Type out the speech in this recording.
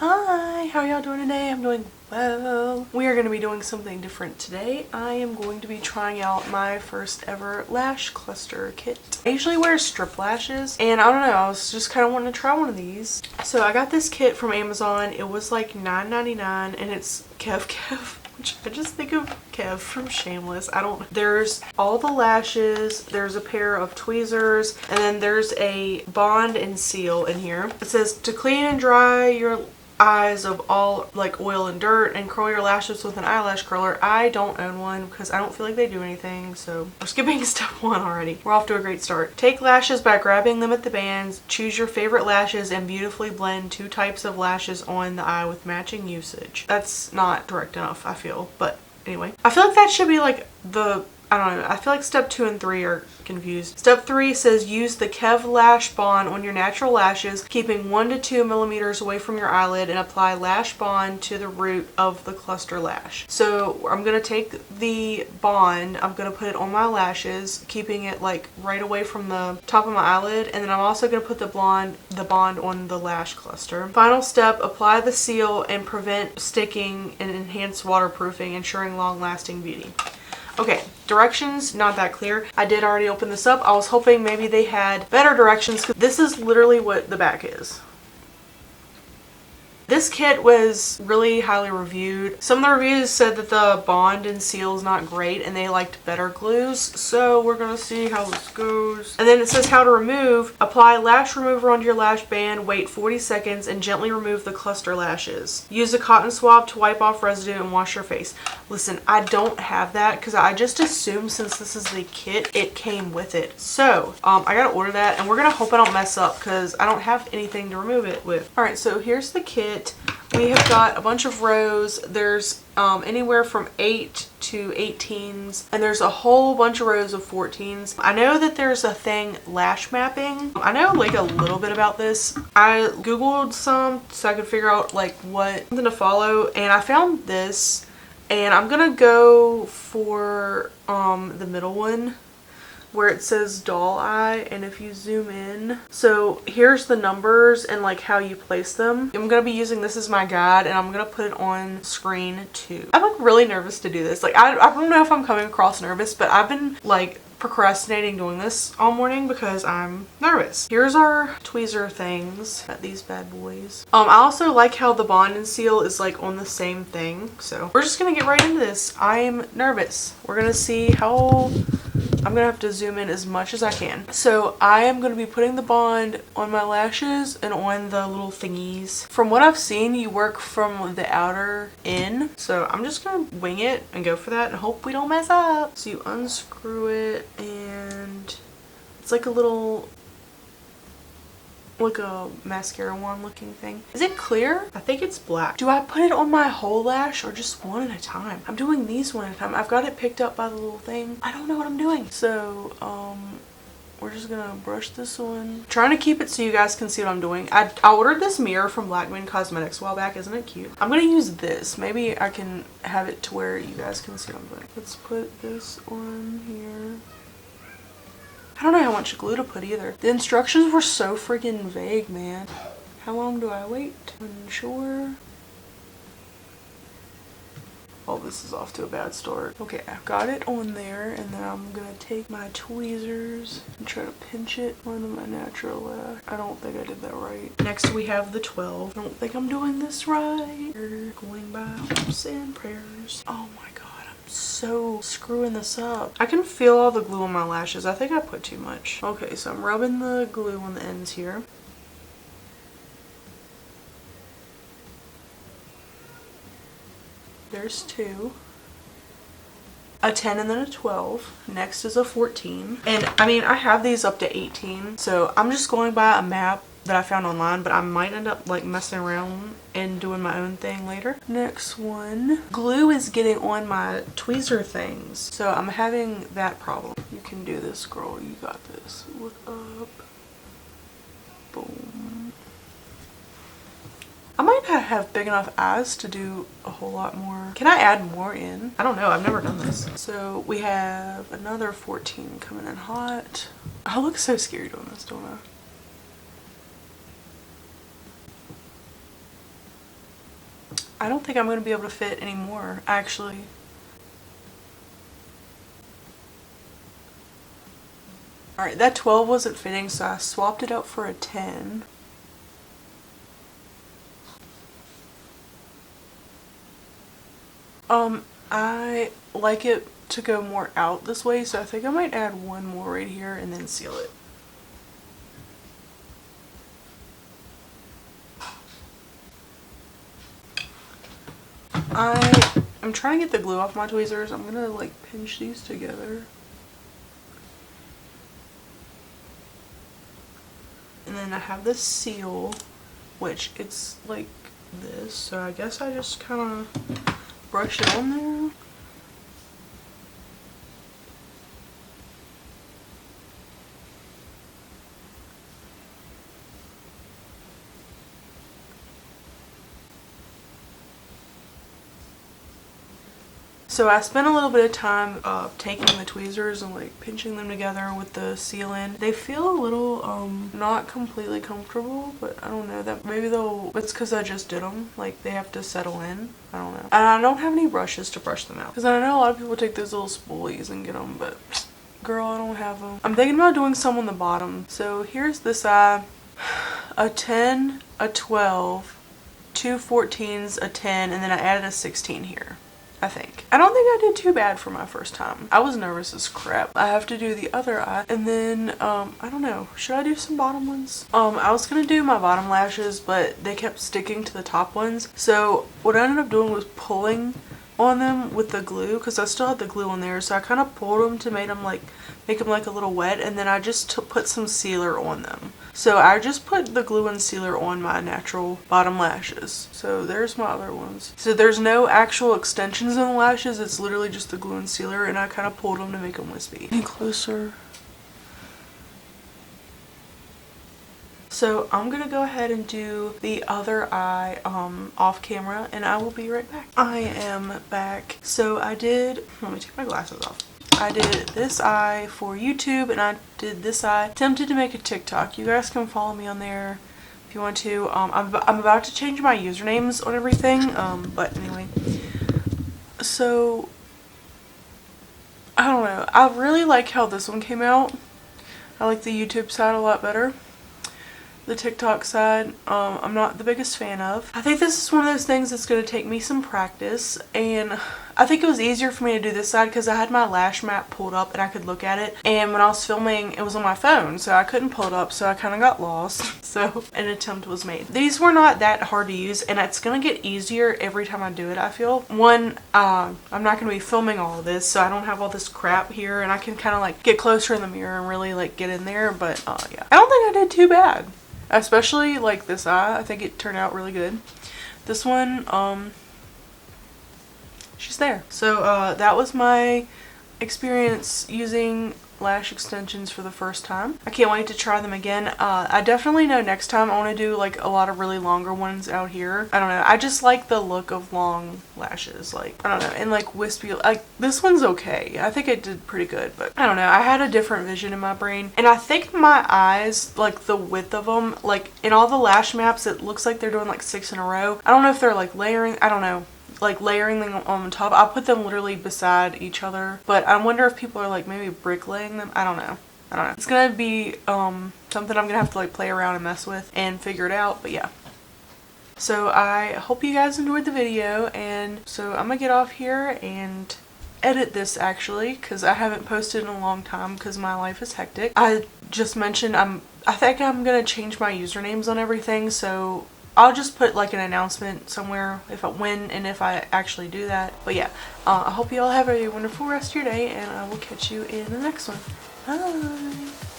Hi, how are y'all doing today? I'm doing well. We are going to be doing something different today. I am going to be trying out my first ever lash cluster kit. I usually wear strip lashes and I don't know, I was just kind of wanting to try one of these. So I got this kit from Amazon. It was like $9.99 and it's KevKev. I just think of Kev from Shameless. There's all the lashes, there's a pair of tweezers, and then there's a bond and seal in here. It says to clean and dry your eyes of all like oil and dirt and curl your lashes with an eyelash curler. I don't own one because I don't feel like they do anything, so we're skipping step one already. We're off to a great start. Take lashes by grabbing them at the bands. Choose your favorite lashes and beautifully blend 2 types of lashes on the eye with matching usage. That's not direct enough, I feel, but anyway. I feel like that should be like I don't know, I feel like step 2 and 3 are confused. Step 3 says use the Kev Lash Bond on your natural lashes, keeping 1 to 2 millimeters away from your eyelid, and apply lash bond to the root of the cluster lash. So I'm going to take the bond, I'm going to put it on my lashes, keeping it like right away from the top of my eyelid, and then I'm also going to put the bond on the lash cluster. Final step, apply the seal and prevent sticking and enhance waterproofing, ensuring long-lasting beauty. Okay, directions, not that clear. I did already open this up. I was hoping maybe they had better directions because this is literally what the back is. This kit was really highly reviewed. Some of the reviews said that the bond and seal is not great and they liked better glues. So we're gonna see how this goes. And then it says how to remove. Apply lash remover onto your lash band, wait 40 seconds and gently remove the cluster lashes. Use a cotton swab to wipe off residue and wash your face. Listen, I don't have that because I just assumed since this is the kit, it came with it. So I gotta order that and we're gonna hope I don't mess up because I don't have anything to remove it with. All right, so here's the kit. We have got a bunch of rows. There's anywhere from 8 to 18s and there's a whole bunch of rows of 14s. I know that there's a thing, lash mapping. I know like a little bit about this. I googled some so I could figure out like something to follow, and I found this, and I'm gonna go for the middle one where it says doll eye, and if you zoom in, so here's the numbers and like how you place them. I'm gonna be using this as my guide and I'm gonna put it on screen too. I'm like really nervous to do this. Like I don't know if I'm coming across nervous, but I've been like procrastinating doing this all morning because I'm nervous. Here's our tweezer things. Got these bad boys. I also like how the bond and seal is like on the same thing. So we're just gonna get right into this. I'm nervous. We're gonna see how I'm gonna have to zoom in as much as I can. So I am gonna be putting the bond on my lashes and on the little thingies. From what I've seen, you work from the outer in. So I'm just gonna wing it and go for that and hope we don't mess up. So you unscrew it and it's like a little, like a mascara wand looking thing. Is it clear? I think it's black. Do I put it on my whole lash or just one at a time? I'm doing these one at a time. I've got it picked up by the little thing. I don't know what I'm doing. So we're just gonna brush this one. Trying to keep it so you guys can see what I'm doing. I ordered this mirror from Blackman Cosmetics a while back. Isn't it cute? I'm gonna use this. Maybe I can have it to where you guys can see what I'm doing. Let's put this on here. I don't know how much glue to put either. The instructions were so freaking vague, man. How long do I wait? Unsure. Oh, this is off to a bad start. Okay, I've got it on there, and then I'm gonna take my tweezers and try to pinch it onto my natural lash. I don't think I did that right. Next we have the 12. I don't think I'm doing this right. We're going by hopes and prayers. Oh my god. So screwing this up. I can feel all the glue on my lashes. I think I put too much. Okay, so I'm rubbing the glue on the ends here. There's 2. A 10 and then a 12. Next is a 14. And I mean, I have these up to 18. So I'm just going by a map that I found online, but I might end up like messing around and doing my own thing later. Next one. Glue is getting on my tweezer things, so I'm having that problem. You can do this, girl. You got this. Look up. Boom. I might not have big enough eyes to do a whole lot more. Can I add more in? I don't know. I've never done this. So we have another 14 coming in hot. I look so scared doing this, don't I? I don't think I'm going to be able to fit anymore, actually. Alright, that 12 wasn't fitting, so I swapped it out for a 10. I like it to go more out this way, so I think I might add one more right here and then seal it. I'm trying to get the glue off my tweezers. I'm gonna like pinch these together. And then I have this seal, which it's like this, so I guess I just kind of brush it on there. So I spent a little bit of time taking the tweezers and like pinching them together with the seal in. They feel a little not completely comfortable, but I don't know, that maybe it's because I just did them, like they have to settle in. I don't know. And I don't have any brushes to brush them out because I know a lot of people take those little spoolies and get them, but girl, I don't have them. I'm thinking about doing some on the bottom. So here's this eye, a 10, a 12, two 14s, a 10, and then I added a 16 here. I think. I don't think I did too bad for my first time. I was nervous as crap. I have to do the other eye, and then I don't know, should I do some bottom ones? I was gonna do my bottom lashes, but they kept sticking to the top ones, so what I ended up doing was pulling on them with the glue, because I still had the glue on there, so I kind of pulled them to make them like a little wet, and then I just put some sealer on them. So I just put the glue and sealer on my natural bottom lashes. So there's my other ones. So there's no actual extensions in the lashes, it's literally just the glue and sealer, and I kind of pulled them to make them wispy. Any closer. So I'm gonna go ahead and do the other eye off camera, and I will be right back. I am back. So let me take my glasses off. I did this eye for YouTube, and I did this eye. Attempted to make a TikTok. You guys can follow me on there if you want to. I'm about to change my usernames on everything, but anyway. So, I don't know. I really like how this one came out. I like the YouTube side a lot better. The TikTok side, I'm not the biggest fan of. I think this is one of those things that's going to take me some practice, and I think it was easier for me to do this side because I had my lash map pulled up and I could look at it, and when I was filming it was on my phone, so I couldn't pull it up, so I kind of got lost. So an attempt was made. These were not that hard to use, and it's going to get easier every time I do it, I feel. One, I'm not going to be filming all of this, so I don't have all this crap here, and I can kind of like get closer in the mirror and really like get in there, but yeah. I don't think I did too bad. Especially like this eye, I think it turned out really good. This one, she's there. So that was my experience using lash extensions for the first time. I can't wait to try them again. I definitely know next time I want to do like a lot of really longer ones out here. I don't know, I just like the look of long lashes, like I don't know, and like wispy. Like this one's okay, I think it did pretty good, but I don't know, I had a different vision in my brain, and I think my eyes, like the width of them, like in all the lash maps it looks like they're doing like 6 in a row. I don't know if they're like layering, I don't know, like layering them on top. I'll put them literally beside each other, but I wonder if people are like maybe bricklaying them. I don't know. It's gonna be something I'm gonna have to like play around and mess with and figure it out, but yeah. So I hope you guys enjoyed the video, and so I'm gonna get off here and edit this actually, because I haven't posted in a long time because my life is hectic. I just mentioned I think I'm gonna change my usernames on everything, so I'll just put like an announcement somewhere when and if I actually do that. But yeah, I hope you all have a wonderful rest of your day, and I will catch you in the next one. Bye!